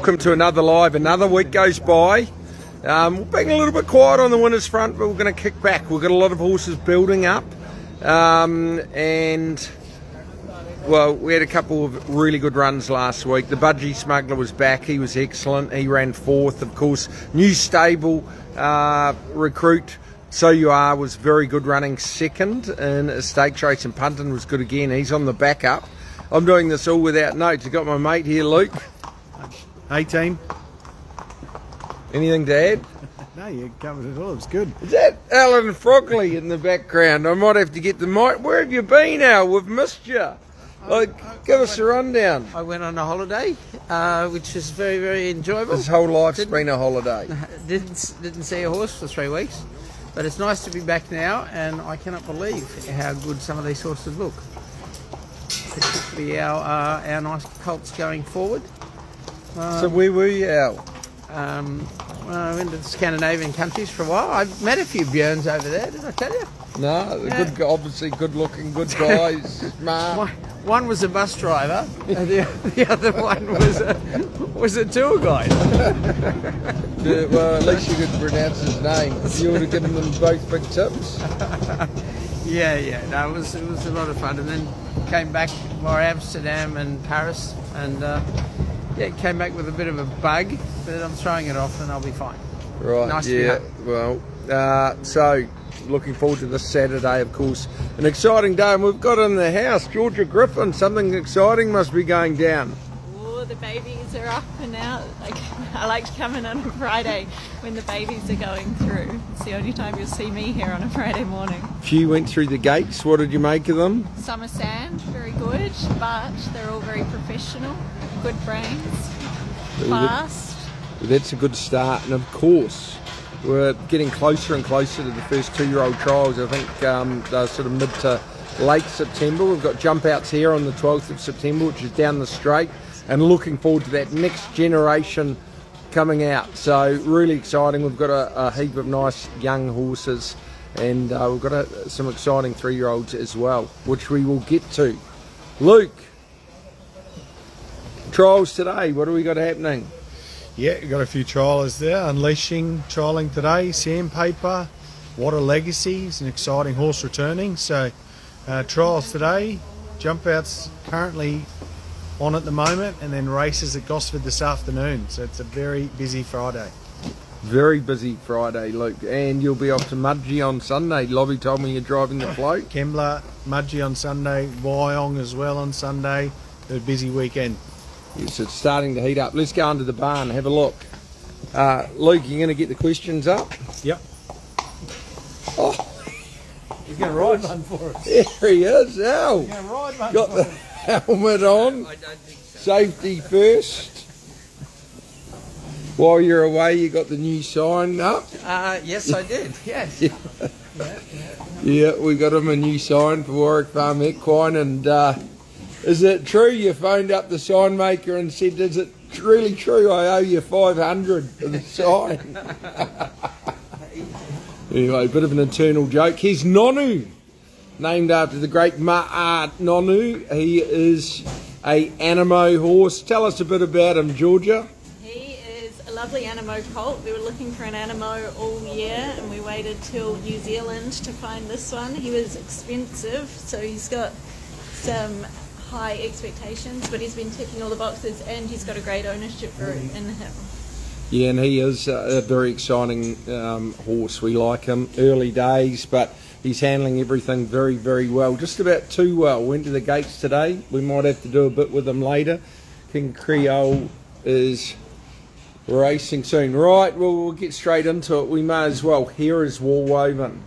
Welcome to another live. Another week goes by. We're being a little bit quiet on the winners front, but we're going to kick back. We've got a lot of horses building up, and well, we had a couple of really good runs last week. The Budgie Smuggler was back. He was excellent. He ran fourth. Of course, new stable recruit So You Are was very good, running second in a stakes race, and Punton was good again. He's on the backup. I'm doing this all without notes. I've got my mate here, Luke. Hey team. Anything to add? No, you covered it all. It's good. Is that Alan Frogley in the background? I might have to get the mic. Where have you been, Al? We've missed you. Give us a rundown. I went on a holiday, which was very, very enjoyable. His whole life's been a holiday. Didn't see a horse for 3 weeks, but it's nice to be back now, and I cannot believe how good some of these horses look. Particularly our nice colts going forward. So where were you, Al? I went to the Scandinavian countries for a while. I met a few Bjorns over there, did I tell you? No, Yeah. good, obviously good-looking, good guys, smart. One was a bus driver, and the other one was a tour guide. Yeah, well, at least you could pronounce his name. You would have given them both big tips. Yeah. No, it was a lot of fun, and then came back via Amsterdam and Paris, and came back with a bit of a bug, but I'm throwing it off, and I'll be fine. Right. Nice to be home. Well, so looking forward to this Saturday, of course. An exciting day, and we've got in the house Georgia Griffin. Something exciting must be going down. Oh, the babies are up and out. I like to come in on a Friday when the babies are going through. It's the only time you'll see me here on a Friday morning. Few went through the gates. What did you make of them? Summer Sand, very good, but they're all very professional, good brains, fast. That's a good start, and of course we're getting closer and closer to the first 2-year-old trials. I think they're sort of mid to late September. We've got jump outs here on the 12th of September, which is down the straight, and looking forward to that next generation coming out. So really exciting. We've got a heap of nice young horses, and we've got some exciting 3-year-olds as well, which we will get to. Luke, trials today, what do we got happening? Yeah, we've got a few trialers there. Unleashing, trialling today. Sandpaper, What a Legacy is an exciting horse returning. So trials today, jump outs currently on at the moment, and then races at Gosford this afternoon. So it's a very busy Friday. Very busy Friday, Luke. And you'll be off to Mudgee on Sunday. Lobby told me you're driving the float. Kembla, Mudgee on Sunday, Wyong as well on Sunday. A busy weekend. Yes, it's starting to heat up. Let's go under the barn and have a look. Luke, you're going to get the questions up? Yep. Oh, He's going to ride one for us. there he is. Al. He's going to ride one Got for the us. helmet on. I don't think so. Safety first. While you're away, you got the new sign up. Yes, I did. Yes. Yeah, we got him a new sign for Warwick Farm Equine, and is it true you phoned up the sign maker and said, is it really true I owe you 500 for the sign? Anyway, a bit of an internal joke. Here's Nonu, named after the great Ma'at Nonu. He is a Animo horse. Tell us a bit about him, Georgia. He is a lovely Animo colt. We were looking for an Animo all year, and we waited till New Zealand to find this one. He was expensive, so he's got some high expectations, but he's been ticking all the boxes, and he's got a great ownership group in him. Yeah, and he is a very exciting horse. We like him. Early days, but he's handling everything very, very well. Just about too well. Went to the gates today. We might have to do a bit with him later. King Creole is racing soon. Right, well, we'll get straight into it. We may as well. Here is Woolwoven.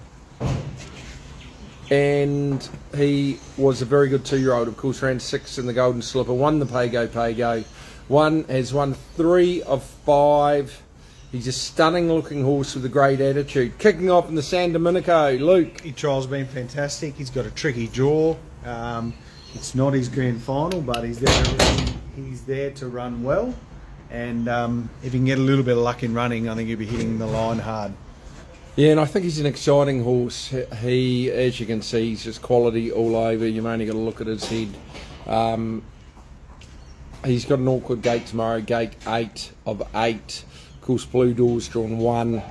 And he was a very good 2-year-old, of course, ran 6th in the Golden Slipper, won the Pago, has won 3 of 5. He's a stunning looking horse with a great attitude. Kicking off in the San Domenico, Luke. His trial's been fantastic. He's got a tricky jaw. It's not his grand final, but he's there to run well. And if he can get a little bit of luck in running, I think he'll be hitting the line hard. Yeah, and I think he's an exciting horse. He, as you can see, he's just quality all over. You've only got to look at his head. He's got an awkward gate tomorrow, gate 8 of 8. Of course, Blue Door's drawn 1,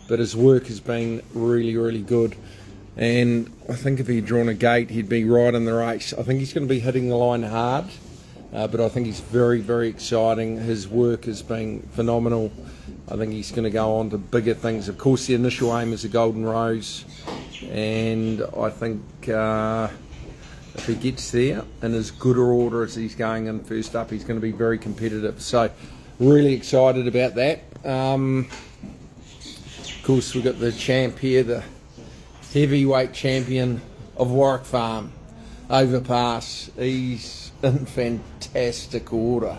but his work has been really, really good. And I think if he'd drawn a gate, he'd be right in the race. I think he's going to be hitting the line hard, but I think he's very, very exciting. His work has been phenomenal. I think he's going to go on to bigger things. Of course, the initial aim is a Golden Rose, and I think if he gets there in as good a order as he's going in first up, he's going to be very competitive. So, really excited about that. Of course, we've got the champ here, the heavyweight champion of Warwick Farm, Overpass. He's in fantastic order.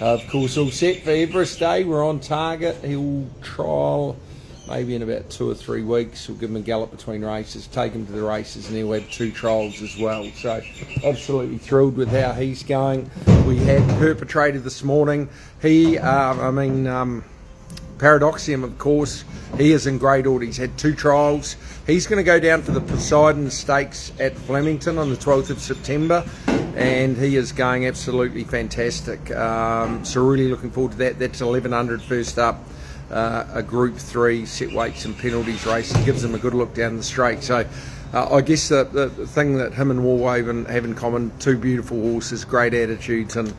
Of course, all set for Everest Day. We're on target. He'll trial maybe in about 2 or 3 weeks. We'll give him a gallop between races, take him to the races, and he'll have 2 trials as well. So absolutely thrilled with how he's going. We had Perpetrator this morning. Paradoxium, of course, he is in great order. He's had 2 trials. He's going to go down for the Poseidon Stakes at Flemington on the 12th of September, and he is going absolutely fantastic. So really looking forward to that. That's 1100 first up, a Group 3 set weights and penalties race. It gives him a good look down the straight. So I guess the thing that him and Warwaven have in common, 2 beautiful horses, great attitudes and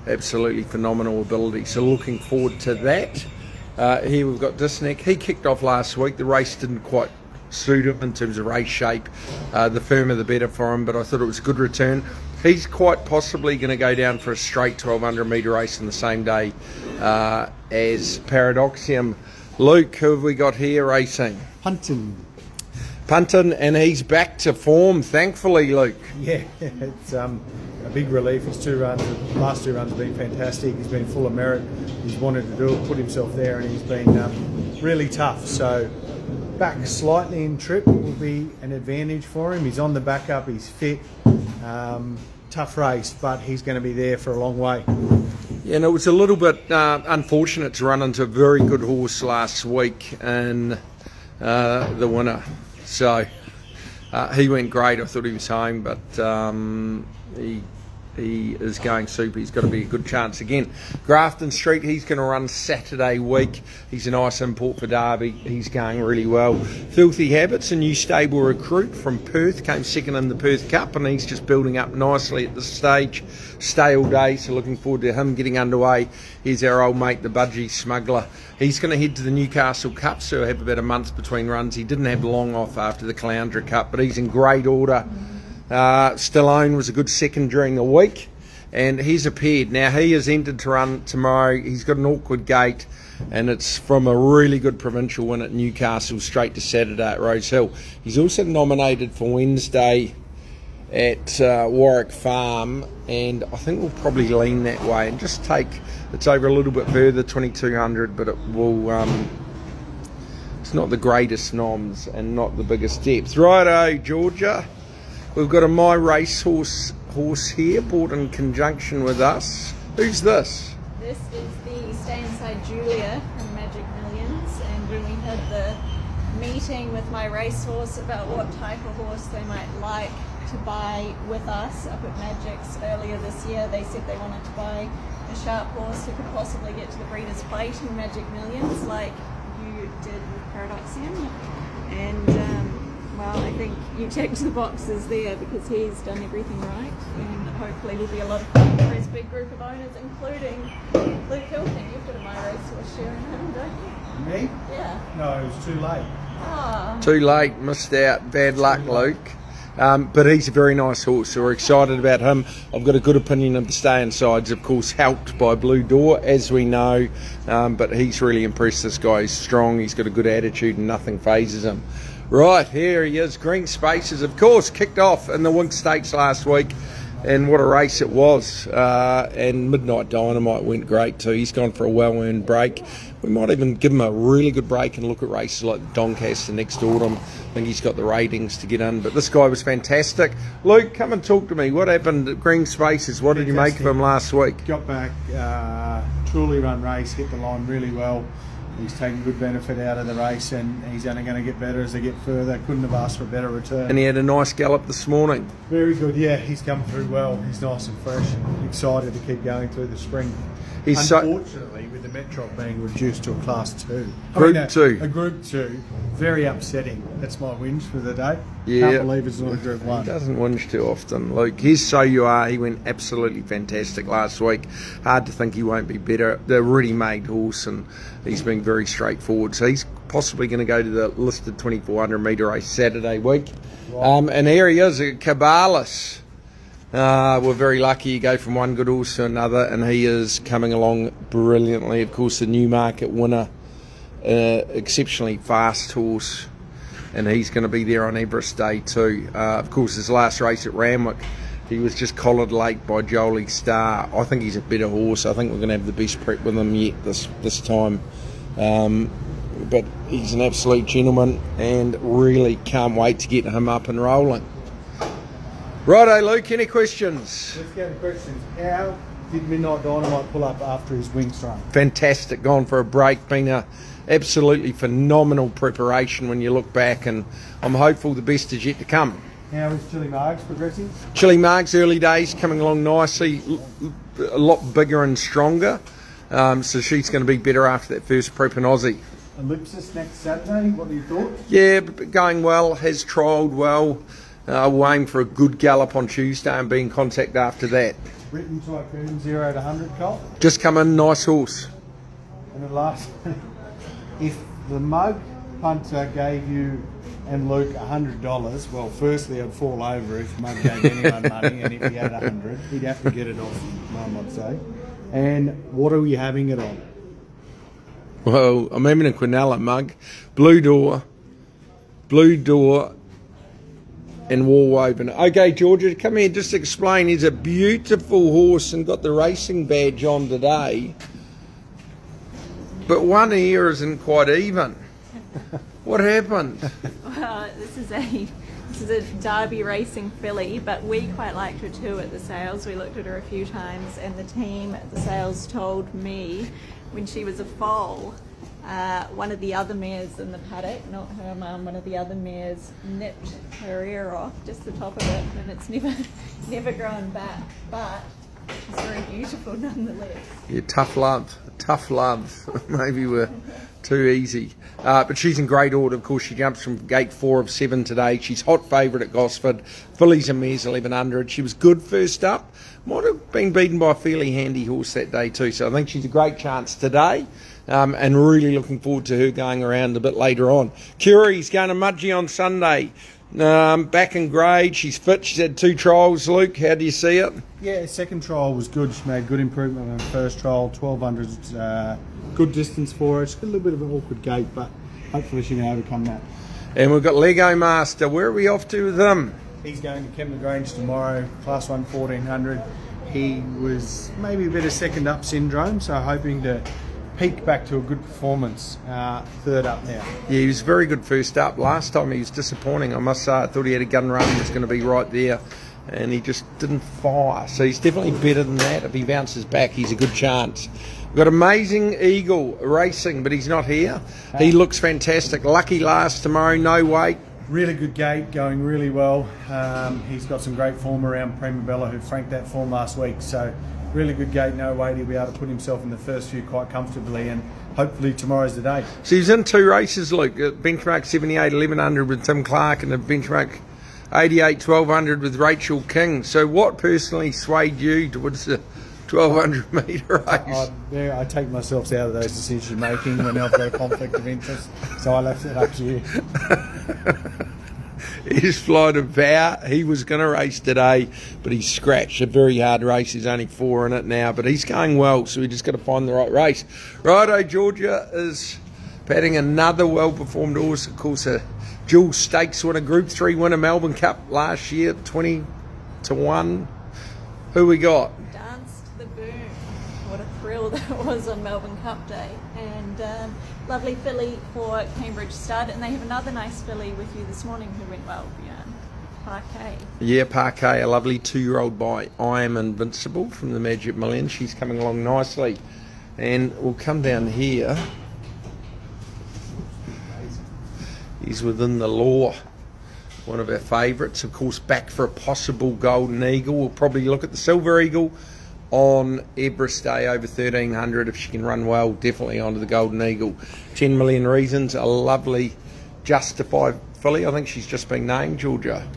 absolutely phenomenal ability. So looking forward to that. Here we've got Disneck. He kicked off last week. The race didn't quite suit him in terms of race shape. The firmer the better for him, but I thought it was a good return. He's quite possibly going to go down for a straight 1200 metre race on the same day as Paradoxium. Luke, who have we got here racing? Punton, and he's back to form, thankfully, Luke. Yeah, it's a big relief. His last 2 runs have been fantastic. He's been full of merit. He's wanted to do it, put himself there, and he's been really tough. So back slightly in trip will be an advantage for him. He's on the back up, he's fit. Tough race, but he's going to be there for a long way. Yeah, and it was a little bit unfortunate to run into a very good horse last week and the winner. So he went great. I thought he was home, but he is going super. He's got to be a good chance again. Grafton Street, he's going to run Saturday week. He's a nice import for Derby. He's going really well. Filthy Habits, a new stable recruit from Perth, came second in the Perth Cup, and he's just building up nicely at this stage. Stay all day, so looking forward to him getting underway. Here's our old mate, the Budgie Smuggler. He's going to head to the Newcastle Cup, so he'll have about a month between runs. He didn't have long off after the Caloundra Cup, but he's in great order. Stallone was a good second during the week, and he's appeared. Now he is entered to run tomorrow. He's got an awkward gate, and it's from a really good provincial win at Newcastle straight to Saturday at Rose Hill. He's also nominated for Wednesday at Warwick Farm, and I think we'll probably lean that way and just take, it's over a little bit further, 2200, but it will it's not the greatest noms and not the biggest depth. Righto, Georgia. We've got a My Racehorse horse here, bought in conjunction with us. Who's this? This is the Stay Inside Julia from Magic Millions, and when we had the meeting with My Racehorse about what type of horse they might like to buy with us up at Magic's earlier this year, they said they wanted to buy a sharp horse who could possibly get to the Breeders' Plate in Magic Millions, like you did with Paradoxium. And well, I think you checked the boxes there because he's done everything right, and hopefully will be a lot of fun for his big group of owners, including Luke Hilton. You've got a My Racehorse share in him, don't you? Me? Yeah. No, it was too late. Oh. Too late, missed out. Bad luck, Luke. But he's a very nice horse, so we're excited about him. I've got a good opinion of the Stay Insides, of course, helped by Blue Door, as we know. But he's really impressed, this guy. He's strong, he's got a good attitude, and nothing phases him. Right, here he is. Green Spaces, of course, kicked off in the Wink Stakes last week, and what a race it was. And Midnight Dynamite went great too. He's gone for a well-earned break. We might even give him a really good break and look at races like Doncaster next autumn. I think he's got the ratings to get in, but this guy was fantastic. Luke, come and talk to me. What happened at Green Spaces? What did you make of him last week? Got back, truly run race, hit the line really well. He's taken good benefit out of the race, and he's only going to get better as they get further. Couldn't have asked for a better return. And he had a nice gallop this morning. Very good, yeah. He's come through well. He's nice and fresh and excited to keep going through the spring. Unfortunately, with the Metro being reduced to a Class 2. Group 2. A Group 2. Very upsetting. That's my whinge for the day. Yeah. Can't believe it's not a Group 1. He doesn't whinge too often, Luke. He's So You Are. He went absolutely fantastic last week. Hard to think he won't be better. They're a ready-made horse, and he's been very straightforward. So he's possibly going to go to the listed 2400 metre race Saturday week. Right. And here he is, Cabalis. We're very lucky you go from one good horse to another, and he is coming along brilliantly. Of course, the Newmarket winner, exceptionally fast horse, and he's going to be there on Everest Day too. Of course, his last race at Randwick, he was just collared late by Jolie Star. I think he's a better horse. I think we're going to have the best prep with him yet this time. But he's an absolute gentleman, and really can't wait to get him up and rolling. Righto, Luke, any questions? Let's go to questions. How did Midnight Dynamite pull up after his wings run? Fantastic, gone for a break, been a absolutely phenomenal preparation when you look back, and I'm hopeful the best is yet to come. How is Chili Margs progressing? Chili Margs, early days, coming along nicely, a lot bigger and stronger, so she's going to be better after that first prep in Aussie. Ellipsis next Saturday, what are your thoughts? Yeah, going well, has trialled well. We'll aim for a good gallop on Tuesday and be in contact after that. Written Tycoon 0 to 100, Colt. Just come in, nice horse. And the last, if the mug punter gave you and Luke $100, well, firstly I'd fall over if Mug gave anyone money, and if he had 100, he'd have to get it off, Mum, I'd say. And what are we having it on? Well, I'm having a Quinella Mug, Blue Door, and Warwoven. Okay, Georgia, come here, just explain. He's a beautiful horse and got the racing badge on today, but one ear isn't quite even. What happened? Well, this is a Derby racing filly, but we quite liked her too at the sales. We looked at her a few times, and the team at the sales told me when she was a foal, one of the other mares in the paddock, not her mum, one of the other mares nipped her ear off, just the top of it, and it's never grown back, but she's very beautiful nonetheless. Yeah, tough love. Maybe we're too easy. But she's in great order. Of course, she jumps from gate 4 of 7 today. She's hot favourite at Gosford. Fillies and mares 1100. She was good first up. Might have been beaten by a fairly handy horse that day too. So I think she's a great chance today. And really looking forward to her going around a bit later on. Curie's going to Mudgee on Sunday. Back in grade, she's fit. She's had 2 trials. Luke, how do you see it? Yeah, second trial was good. She made good improvement on her first trial. 1200's good distance for her. She's got a little bit of an awkward gait, but hopefully she can overcome that. And we've got Lego Master. Where are we off to with him? He's going to Kempner Grange tomorrow, Class 1 1400. He was maybe a bit of second up syndrome, so hoping to peak back to a good performance, third up now. Yeah, he was very good first up. Last time he was disappointing, I must say. I thought he had a gun run, was going to be right there, and he just didn't fire. So he's definitely better than that. If he bounces back, he's a good chance. We've got Amazing Eagle racing, but he's not here. He looks fantastic. Lucky last tomorrow, no weight. Really good gate, going really well. He's got some great form around Prima Bella, who franked that form last week. So really good gate, no weight. He'll be able to put himself in the first few quite comfortably, and hopefully tomorrow's the day. So he's in 2 races, Luke. Benchmark 78 1100 with Tim Clark, and a benchmark 88 1200 with Rachel King. So what personally swayed you towards the 1200 metre race? I take myself out of those decision making when I've got a conflict of interest, so I left it up to you. His flight of vow, he was going to race today, but he's scratched. A very hard race. There's only 4 in it now, but he's going well, so we just got to find the right race. Righto, Georgia is patting another well-performed horse. Of course, a dual stakes winner, Group 3 winner, Melbourne Cup last year, 20 to 1. Who we got? Dance to the Boom. What a thrill that was on Melbourne Cup Day. And lovely filly for Cambridge Stud. And they have another nice filly with you this morning who went well, Bjorn. Parquet. Yeah, Parquet, a lovely 2-year-old by I Am Invincible from the Magic Million. She's coming along nicely. And we'll come down here. He's within the law. One of our favourites, of course, back for a possible golden eagle. We'll probably look at the silver eagle on Everest Day over 1300. If she can run well, definitely onto the golden eagle. 10 Million Reasons, a lovely justified filly. I think she's just been named, Georgia.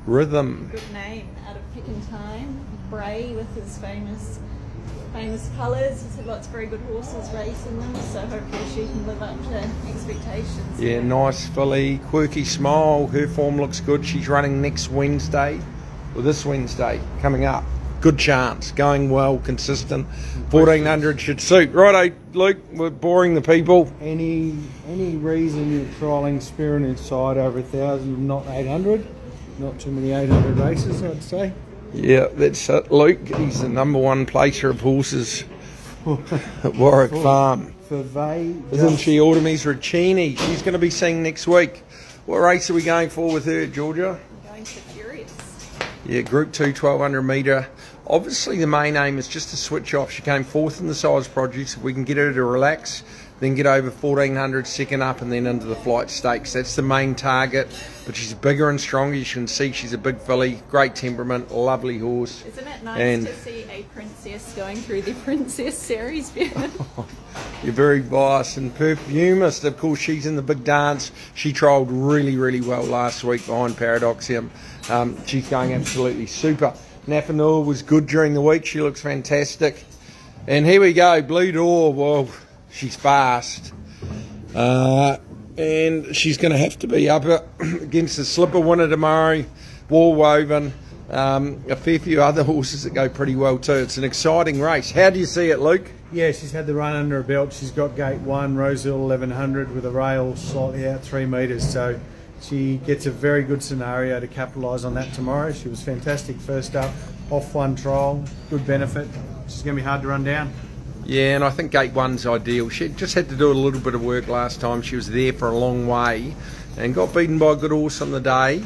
Rhythm. Good name, out of Pick and Time. Bray with his famous colours. He's had lots of very good horses racing them, so hopefully she can live up to expectations. Yeah, nice filly, quirky smile. Her form looks good. She's running next Wednesday, or this Wednesday coming up. Good chance, going well, consistent. 1400 should suit. Righto, Luke, we're boring the people. Any reason you're trialling Spirit Inside over 1,000, not 800? Not too many 800 races, I'd say. Yeah, that's it, Luke. He's the number one placer of horses at Warwick Farm. Isn't she Artemis Riccini? She's going to be seen next week. What race are we going for with her, Georgia? I'm going to Furious. Yeah, Group 2, 1200 metre. Obviously, the main aim is just to switch off. She came fourth in the size produce. If we can get her to relax, then get over 1400, second up, and then into the flight stakes. That's the main target. But she's bigger and stronger. You can see she's a big filly, great temperament, lovely horse. Isn't it nice to see a princess going through the Princess Series, Bjorn? You're very biased. And Perfumist, of course, she's in the big dance. She trialled really, really well last week behind Paradoxium. She's going absolutely super. Nafanua was good during the week. She looks fantastic. And here we go, Blue Door. Well, she's fast. And she's going to have to be up against the slipper winner tomorrow, War Woven, a fair few other horses that go pretty well too. It's an exciting race. How do you see it, Luke? Yeah, she's had the run under her belt. She's got gate 1, Rosehill 1100 with a rail slightly out 3 metres. So she gets a very good scenario to capitalise on that tomorrow. She was fantastic first up, off one trial, good benefit. She's going to be hard to run down. Yeah, and I think gate 1's ideal. She just had to do a little bit of work last time. She was there for a long way and got beaten by a good horse on the day.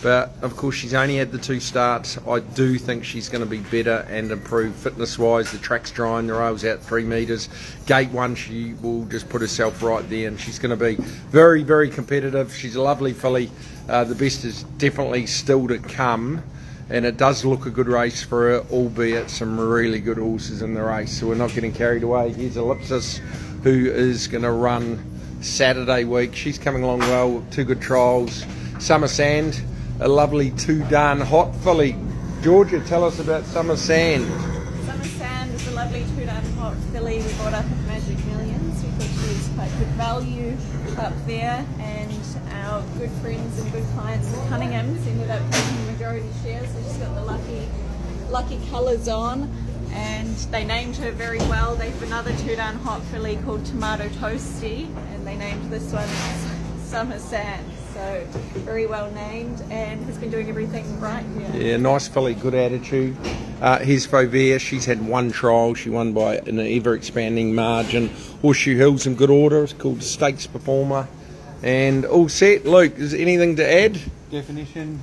But, of course, she's only had the 2 starts. I do think she's going to be better and improve fitness-wise. The track's dry and the rail's out 3 metres. Gate 1, she will just put herself right there, and she's going to be very, very competitive. She's a lovely filly. The best is definitely still to come. And it does look a good race for her, albeit some really good horses in the race. So we're not getting carried away. Here's Ellipsis, who is going to run Saturday week. She's coming along well, 2 good trials. Summer Sand, a lovely 2 darn hot filly. Georgia, tell us about Summer Sand. Summer Sand is a lovely 2 darn hot filly we bought up at Magic Millions. We thought she was quite good value up there, and our good friends and good clients at Cunningham's ended up taking the majority share, so she's got the lucky colours on, and they named her very well. They have another 2 darn hot filly called Tomato Toasty, and they named this one Summer Sand. So very well named, and has been doing everything right here. Yeah, nice filly, good attitude. Here's Fauvert. She's had 1 trial. She won by an ever-expanding margin. Horseshoe Hill's in good order. It's called Stakes Performer. And all set. Luke, is there anything to add? Definition.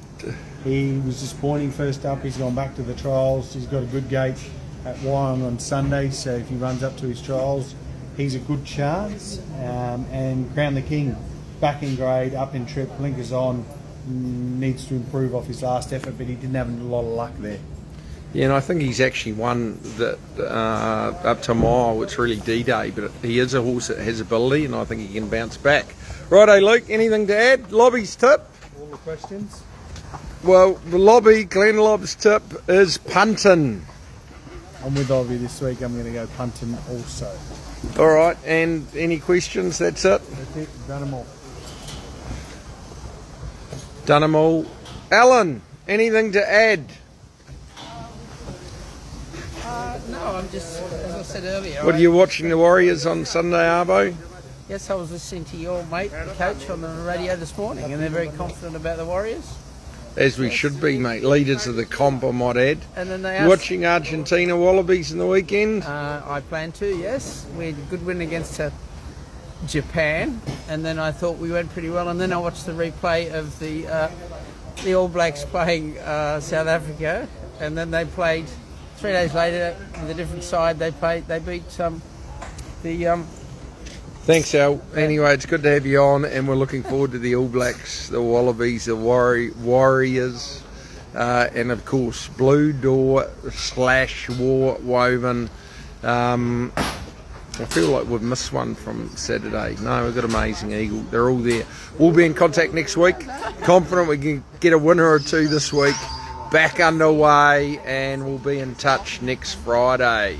He was disappointing first up. He's gone back to the trials. He's got a good gate at Wyong on Sunday, so if he runs up to his trials, he's a good chance. And Crown the King, back in grade, up in trip, blinkers on, needs to improve off his last effort, but he didn't have a lot of luck there. Yeah, and I think he's actually won that up to a mile. It's really D-Day, but he is a horse that has ability, and I think he can bounce back. Righto, Luke, anything to add? Lobby's tip? All the questions? Well, the lobby, Glenn Lob's tip is punting. I'm with Ovi this week. I'm going to go punting also. All right, and any questions? That's it? That's it. Done them all. Done them all. Alan, anything to add? No, I'm just, as I said earlier. What are you watching the Warriors on Sunday, Arvo? Yes, I was listening to your mate, the coach, on the radio this morning, and they're very confident about the Warriors. As we should be, mate. Leaders of the comp, I might add. And then they asked, watching Argentina Wallabies in the weekend? I plan to, yes. We had a good win against Japan, and then I thought we went pretty well. And then I watched the replay of the All Blacks playing South Africa, and then they played 3 days later with a different side. They beat Thanks, Al. Anyway, it's good to have you on, and we're looking forward to the All Blacks, the Wallabies, the Warriors, and of course, Blue Door / War Woven. I feel like we've missed one from Saturday. No, we've got Amazing Eagle. They're all there. We'll be in contact next week. Confident we can get a winner or two this week. Back underway, and we'll be in touch next Friday.